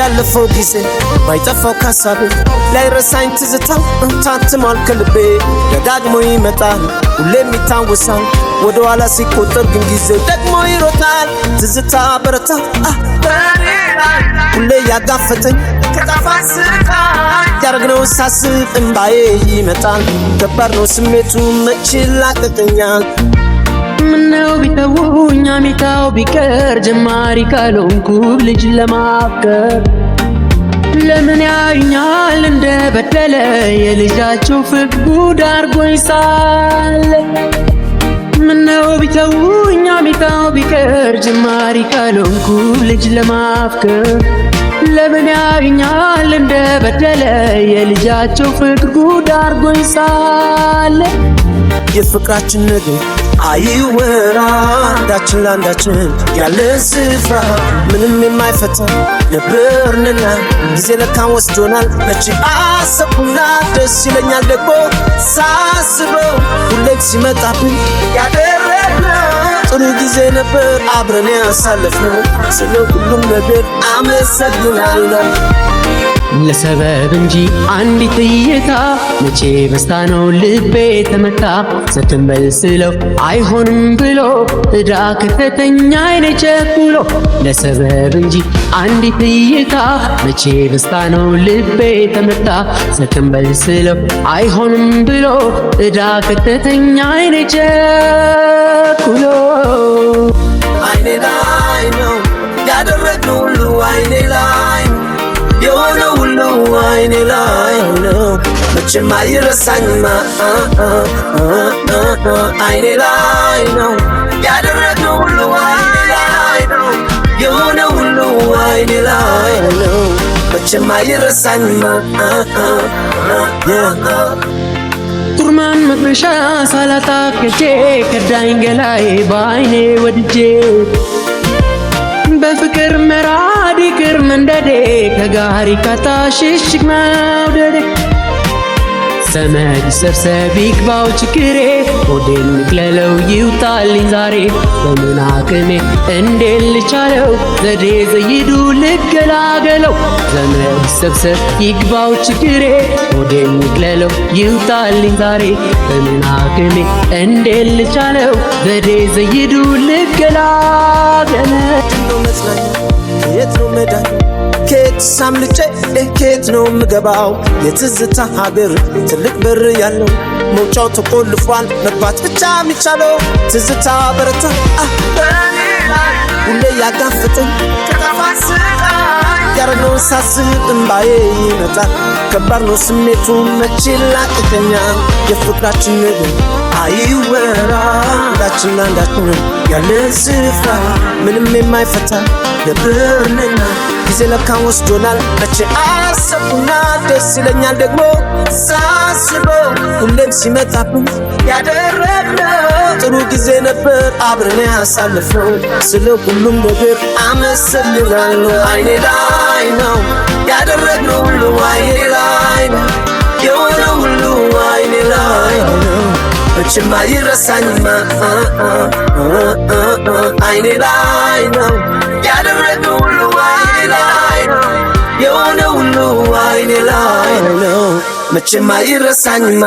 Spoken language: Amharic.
ያለፈው ጊዜ ባይጠፋው ካሳቤ ላይረሳኝ ትዝታው ታትሟል ከልቤ ደጋግሞ ይመጣል ሁሌም ይታወሳል ወደ ኋላ ሲቆጠር ግን ጊዜው ደግሞ ይሮጣል ትዝታ በረታ ሁሌ ያጋፈጠኝ ከጣፋስታ ያረግነው ሳስብ እንባዬ ይመጣል ከባድ ነው ስሜቱ መች ይላቀቀኛል ምነው ቢተውኝ አሜታው ቢቀር ጀማሪ ካልሆንኩ ልጅ ለማፍቀር ለምን ያዩኛል እንደበደለ የልጃቸው ፍቅር ጉድ አርጎኝ ሳለ ምነው ቢተውኝ አሜታው ቢቀር ጀማሪ ካልሆንኩ ልጅ ለማፍቀር ለምን ያዩኛል እንደበደለ የልጃቸው ፍቅር ጉድ አርጎኝ ሳለ የፍቅራችን ነገር አይወራ አንዳችን ለአንዳችን ያለ ስፍራ ምንም የማይፈታ ነበርንና ጊዜ ለካን ወስዶናል መቼ አሰብኩና ደስ ይለኛል ደግሞ ሳስበው ሁሌም ሲመጣብኝ ያደረግነው ጥሩ ጊዜ ነበር አብረን ያሳለፍነው ስለ ሁሉም ነገር አመሰግናለሁ ለሰበብ እንጂ አንዲት እይታ መቼ በስታ ነው ልቤ ተመታ ስትንበል ስለው አይሆንም ብሎ እዳ ከተተኛ አይኔ ቸኩሎ ለሰበብ እንጂ አንዲት እይታ መቼ በስታ ነው ልቤ ተመታ ስትንበል ስለው አይሆንም ብሎ እዳ ከተተኛ አይኔ ቸኩሎ አይኔ ላይ ነው ያደረግነው ሁሉ አይኔ ላይ የሆነው ሁሉ አይኔ ላይ ነው መቼም አይረሳኝማ አይኔ ላይ ነው ያደረግነው ሁሉ አይኔ ላይ ነው የሆነው ሁሉ አይኔ ላይ ነው መቼም አይረሳኝማ ቱርማን መጥረሻ ሳላታከቼ ከዳኝ ገላዬ በአይኔ ወድጄ በፍቅር መራድ ይቅር መንደዴ ከጋሪ ካታሽሽግ መውደዴ ዘመድ ሰብሰብ ይግባው ችግሬ ሆዴን ንቅለለው ይውጣልኝ ዛሬ በምን አቅሜ እንዴት ልቻለው ዘዴ ዘይዱ ልገላገለው ዘመድ ሰብሰብ ይግባው ችግሬ ሆዴን ንቅለለው ይውጣልኝ ዛሬ በምን አቅሜ እንዴት ልቻለው ዘዴ ዘይዱ ልገላገለው የት ነው መዳን ከየት ሳምልጬ ከየት ነው ምገባው የትዝታ ሀገር ትልቅ በር ያለው መውጫው ተቆልፏል መግባት ብቻ የሚቻለው ትዝታ በረታ ሁሌ ያጋፍጠኝ ከጣፋስታ ያረግነው ሳስብ እንባዬ ይመጣል ከባድ ነው ስሜቱ መቼ ይላቀቀኛል የፍቅራችን ነገር አይወራ አንዳችን ለአንዳችን ያለ ስፍራ ምንም የማይፈታ ነበርንና ጊዜ ለካን ወስዶናል መቼ አሰብኩና ደስ ይለኛል ደግሞ ሳስበው ሁሌም ሲመጣብኝ ያደረግነው ጥሩ ጊዜ ነበር አብረን ያሳለፍነው ስለ ሁሉም ነገር አመሰግናለሁ አይኔ ላይ ነው ያደረግነው ሁሉ አይኔ ላይ ነው የሆነው ሁሉ አይኔ ላይ ነው መቼም አይረሳኝማ አይኔ ላይ ነው ያደረግነው ሁሉ አይኔ ላይ ነው የሆነው ሁሉ አይኔ ላይ ነው መቼም አይረሳኝማ